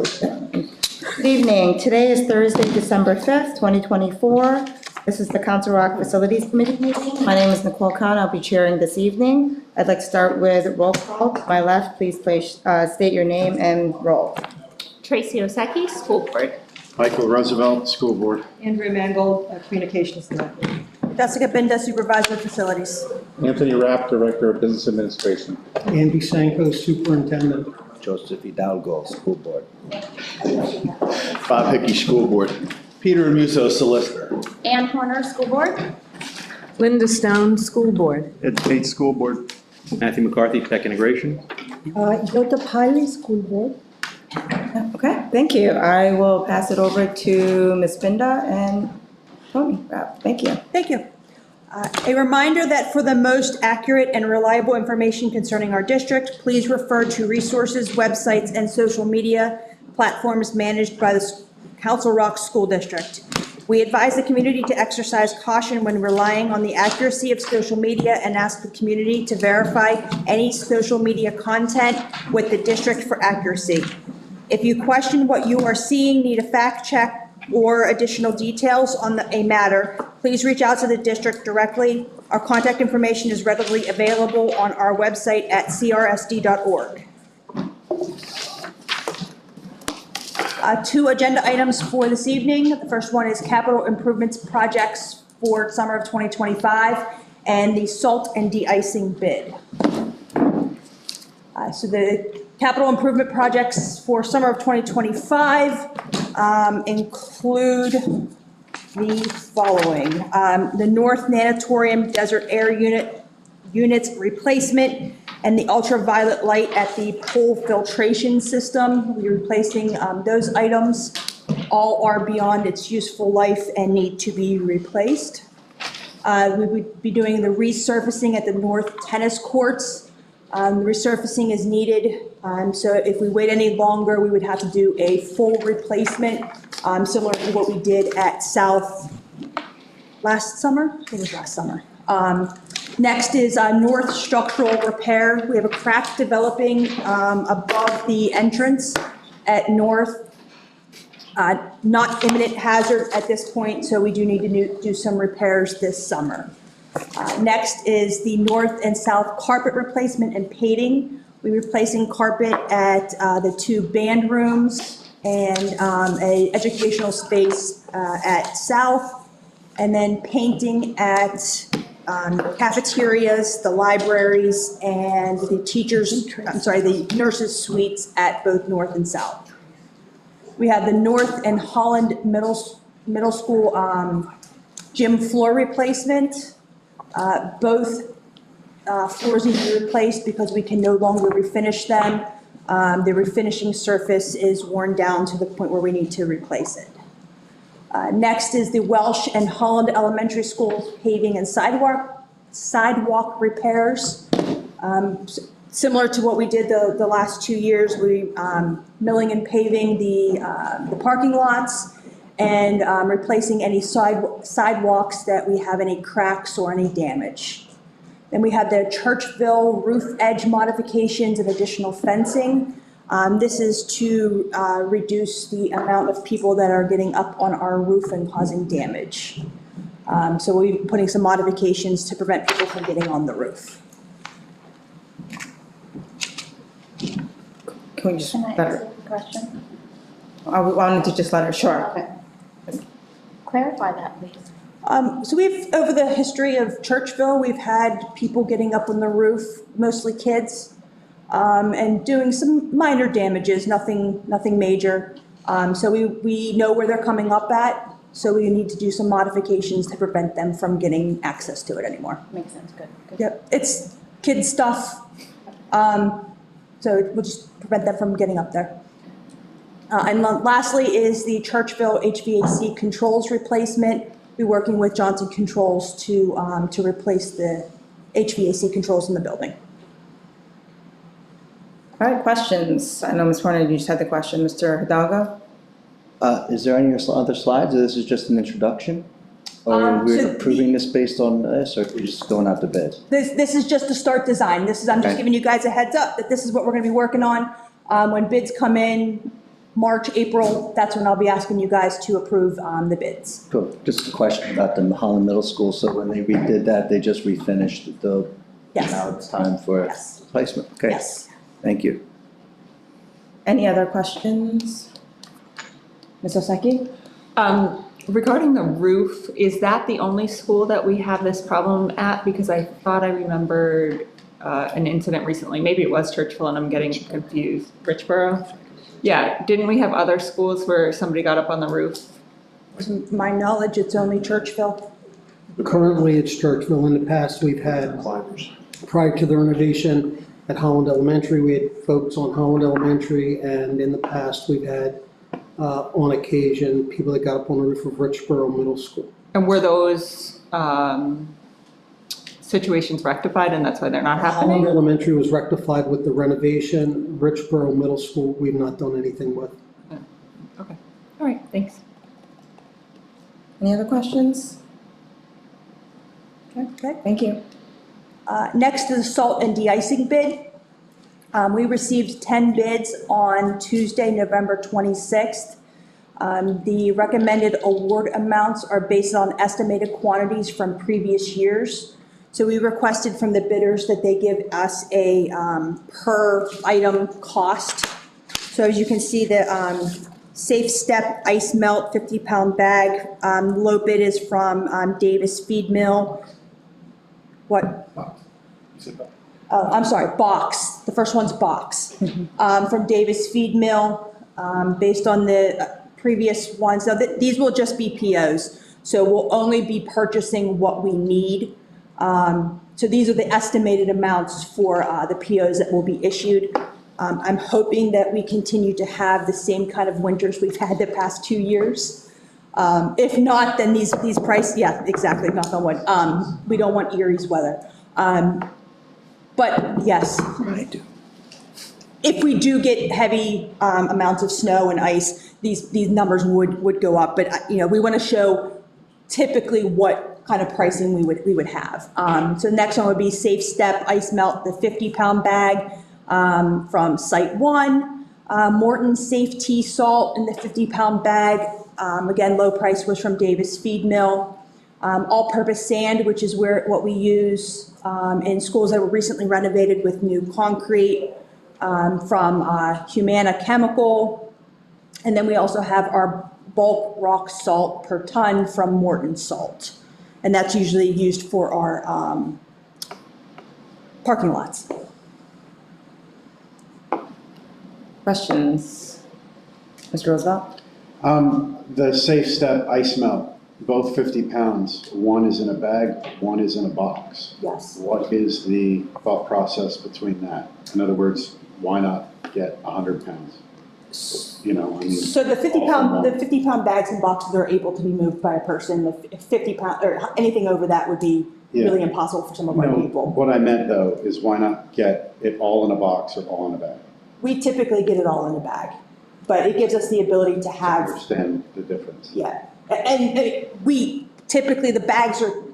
Good evening. Today is Thursday, December 5th, 2024. This is the Council Rock Facilities Committee meeting. My name is Nicole Khan. I'll be chairing this evening. I'd like to start with roll call. To my left, please state your name and roll. Tracy Oseki, School Board. Michael Roosevelt, School Board. Andrea Mangold, Communications Director. Jessica Binda, Supervisor of Facilities. Anthony Rapp, Director of Business Administration. Andy Sanko, Superintendent. Joseph Hidalgo, School Board. Bob Hickey, School Board. Peter Amuso, Solicitor. Ann Horner, School Board. Linda Stone, School Board. Ed Tate, School Board. Matthew McCarthy, Tech Integration. Yota Piley, School Board. Okay, thank you. I will pass it over to Ms. Binda and Tony Rapp. Thank you. Thank you. A reminder that for the most accurate and reliable information concerning our district, please refer to resources, websites, and social media platforms managed by the Council Rock School District. We advise the community to exercise caution when relying on the accuracy of social media and ask the community to verify any social media content with the district for accuracy. If you question what you are seeing, need a fact check, or additional details on a matter, please reach out to the district directly. Our contact information is readily available on our website at crsd.org. Two agenda items for this evening. The first one is capital improvements projects for summer of 2025 and the salt and de-icing bid. So the capital improvement projects for summer of 2025 include the following. The North Natatorium Desert Air Units replacement and the ultraviolet light at the pool filtration system. We're replacing those items. All are beyond its useful life and need to be replaced. We would be doing the resurfacing at the North Tennis Courts. The resurfacing is needed, so if we wait any longer, we would have to do a full replacement, similar to what we did at South last summer. I think it was last summer. Next is North Structural Repair. We have a crack developing above the entrance at North. Not imminent hazard at this point, so we do need to do some repairs this summer. Next is the north and south carpet replacement and painting. We're replacing carpet at the two band rooms and a educational space at south, and then painting at cafeterias, the libraries, and the nurses' suites at both north and south. We have the North and Holland Middle School gym floor replacement. Both floors need to be replaced because we can no longer refinish them. The refinishing surface is worn down to the point where we need to replace it. Next is the Welsh and Holland Elementary School paving and sidewalk repairs. Similar to what we did the last 2 years, we milling and paving the parking lots and replacing any sidewalks that we have any cracks or any damage. Then we have the Churchville roof edge modifications and additional fencing. This is to reduce the amount of people that are getting up on our roof and causing damage. So we'll be putting some modifications to prevent people from getting on the roof. Can we just Can I let her? ask a question? I wanted to just let her, sure. Okay. Clarify that, please. So over the history of Churchville, we've had people getting up on the roof, mostly kids, and doing some minor damages, nothing major. So we know where they're coming up at, so we need to do some modifications to prevent them from getting access to it anymore. Makes sense, good. Yep, it's kid stuff, so we'll just prevent them from getting up there. And lastly is the Churchville HVAC controls replacement. We're working with Johnson Controls to replace the HVAC controls in the building. All right, questions? I know Ms. Horner, you just had the question. Mr. Hidalgo? Is there any other slides, or this is just an introduction? Or we're So approving this based on this, or we're just going out to bid? This is just to start design. I'm just Okay. giving you guys a heads up that this is what we're gonna be working on. When bids come in, March, April, that's when I'll be asking you guys to approve the bids. Cool. Just a question about the Holland Middle School. So when they redid that, they just refinished the, Yes. now it's time for Yes. replacement? Okay, Yes. thank you. Any other questions? Ms. Oseki? Regarding the roof, is that the only school that we have this problem at? Because I thought I remembered an incident recently, maybe it was Churchville and I'm getting confused. Richboro? Yeah, didn't we have other schools where somebody got up on the roof? To my knowledge, it's only Churchville. Currently, it's Churchville. In the past, we've had, prior to the renovation at Holland Elementary, we had folks on Holland Elementary, and in the past, we've had, on occasion, people that got up on the roof of Richboro Middle School. And were those situations rectified and that's why they're not Holland happening? Elementary was rectified with the renovation. Richboro Middle School, we've not done anything with. Okay, all right, thanks. Any other questions? Okay. Thank you. Next is the salt and de-icing bid. We received 10 bids on Tuesday, November 26th. The recommended award amounts are based on estimated quantities from previous years. So we requested from the bidders that they give us a per item cost. So as you can see, the Safe Step Ice Melt 50-pound bag, low bid is from Davis Feed Mill. What? Oh, I'm sorry, box. The first one's box. From Davis Feed Mill, based on the previous ones. Now, these will just be POs, so we'll only be purchasing what we need. So these are the estimated amounts for the POs that will be issued. I'm hoping that we continue to have the same kind of winters we've had the past 2 years. If not, then these price, yeah, exactly, knock on wood. We don't want Erie's weather. But yes. I do. If we do get heavy amounts of snow and ice, these numbers would go up. But, we want to show typically what kind of pricing we would have. So the next one would be Safe Step Ice Melt, the 50-pound bag from Site 1. Morton Safe Tea Salt in the 50-pound bag. Again, low price was from Davis Feed Mill. All-purpose sand, which is what we use in schools that were recently renovated with new concrete, from Humana Chemical. And then we also have our bulk rock salt per ton from Morton Salt. And that's usually used for our parking lots. Questions? Mr. Roosevelt? The Safe Step Ice Melt, both 50 pounds. One is in a bag, one is in a box. Yes. What is the thought process between that? In other words, why not get 100 pounds? So the 50-pound bags and boxes are able to be moved by a person. The 50-pound, or anything over that would be really impossible for some of our No, people. what I meant though is why not get it all in a box or all in a bag? We typically get it all in a bag, but it gives us the ability to have, Understand the difference. yeah. And we typically,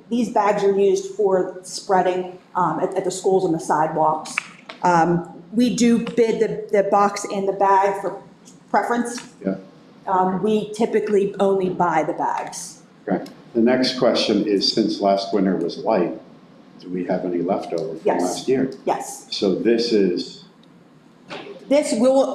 these bags are used for spreading at the schools and the sidewalks. We do bid the box and the bag for preference. Yeah. We typically only buy the bags. Okay. The next question is, since last winter was light, do we have any leftover from Yes. last year? Yes. So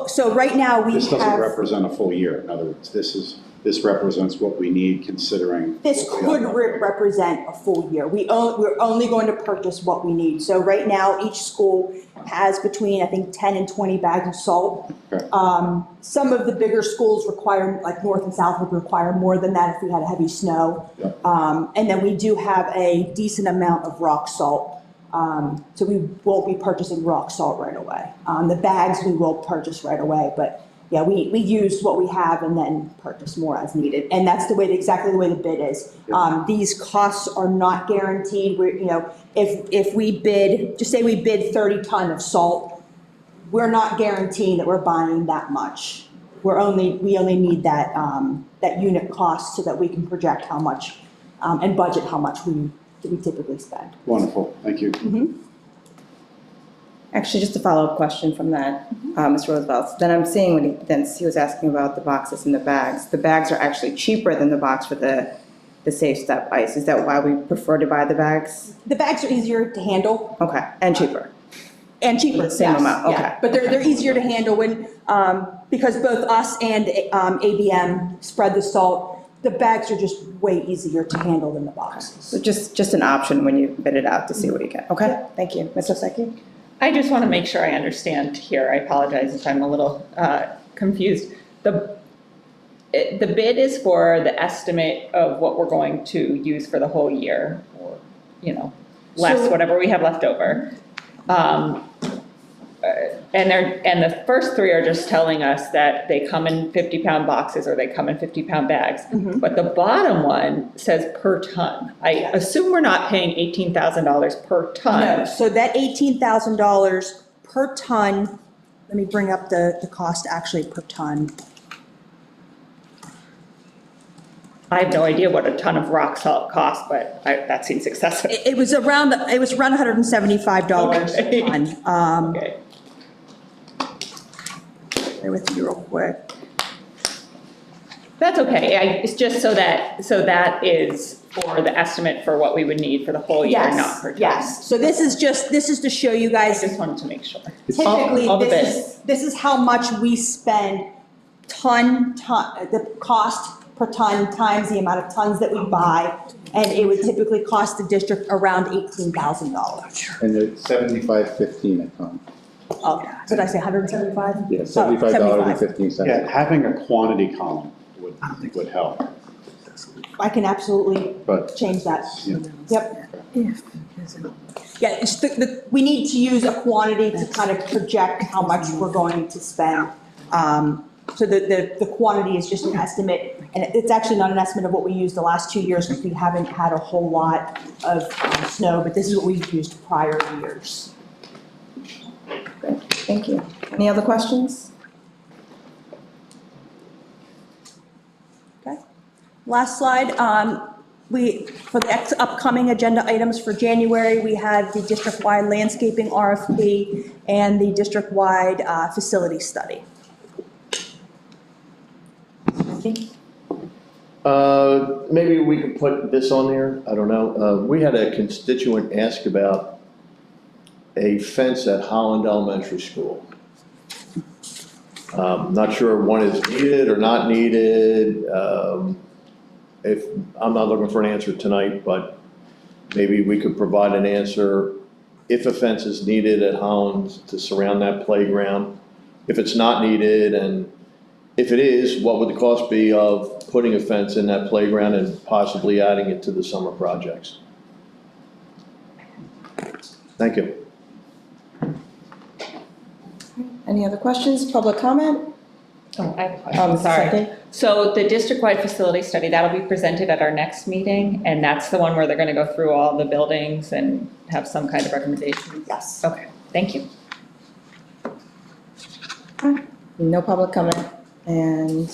So right now we this doesn't have, represent a full year. In other words, this represents what we need considering. this could represent a full year. We're only going to purchase what we need. So right now, each school has between, I think, 10 and 20 bags of salt. Okay. Some of the bigger schools require, like North and South would require more than that if we had a heavy snow. Yep. And then we do have a decent amount of rock salt. So we won't be purchasing rock salt right away. The bags we will purchase right away, but yeah, we use what we have and then purchase more as needed. And that's exactly the way the bid is. These costs are not guaranteed. If we bid, just say we bid 30 ton of salt, we're not guaranteeing that we're buying that much. We only need that unit cost so that we can project how much and budget how much we typically spend. Wonderful. Thank you. Actually, just a follow-up question from that, Ms. Roosevelt. Then I'm seeing he was asking about the boxes and the bags. The bags are actually cheaper than the box for the Safe Step ice. Is that why we prefer to buy the bags? The bags are easier to handle Okay, and cheaper. and cheaper. The same yes, amount, yeah. okay. But they're easier to handle when, because both us and ABM spread the salt. The bags are just way easier to handle than the boxes. So just an option when you bid it out to see what you get. Okay, thank you. Ms. Oseki? I just want to make sure I understand here. I apologize if I'm a little confused. The bid is for the estimate of what we're going to use for the whole year, or, less So- whatever we have left over. And the first three are just telling us that they come in 50-pound boxes or they come in 50-pound bags. Mhm. But the bottom one says per ton. I assume we're not paying $18,000 per ton. No, so that $18,000 per ton, let me bring up the cost actually per ton. I have no idea what a ton of rock salt costs, but that seems excessive. It was around $175 Okay. a ton. Okay. Bear with me real quick. That's okay. It's just so that is for the estimate for what we would need for the whole year, not per ton. Yes, so this is to show you I guys, just wanted to make sure. typically, all the this is how much we spend the cost per ton times the amount of tons that we buy, and it would typically cost the district around $18,000. And it's $75.15 a ton. Did I say 175? Yeah, Oh, $75.15. Yeah, having a quantity column would help, I can absolutely but. change that. Yeah. Yep. Yeah, it's we need to use a quantity to kind of project how much we're going to spend. So the quantity is just an estimate, and it's actually not an estimate of what we used the last 2 years because we haven't had a whole lot of snow, but this is what we've used prior years. Great, thank you. Any other questions? Okay. Last slide, for the upcoming agenda items for January, we have the district-wide landscaping RFP and the district-wide facility study. Maybe we could put this on there, I don't know. We had a constituent ask about a fence at Holland Elementary School. Not sure one is needed or not needed. I'm not looking for an answer tonight, but maybe we could provide an answer if a fence is needed at Holland to surround that playground. If it's not needed, and if it is, what would the cost be of putting a fence in that playground and possibly adding it to the summer projects? Thank you. Any other questions, public comment? Oh, I have a question, sorry. Second. So the district-wide facility study, that'll be presented at our next meeting, and that's the one where they're gonna go through all the buildings and have some kind of recommendation? Yes. Okay, thank you. No public comment, and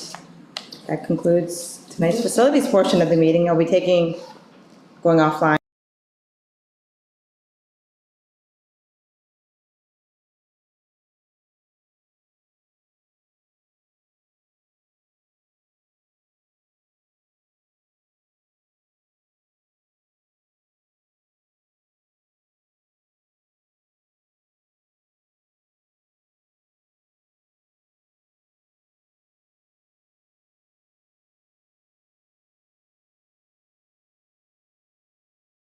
that concludes tonight's facilities portion of the meeting. Are we going offline?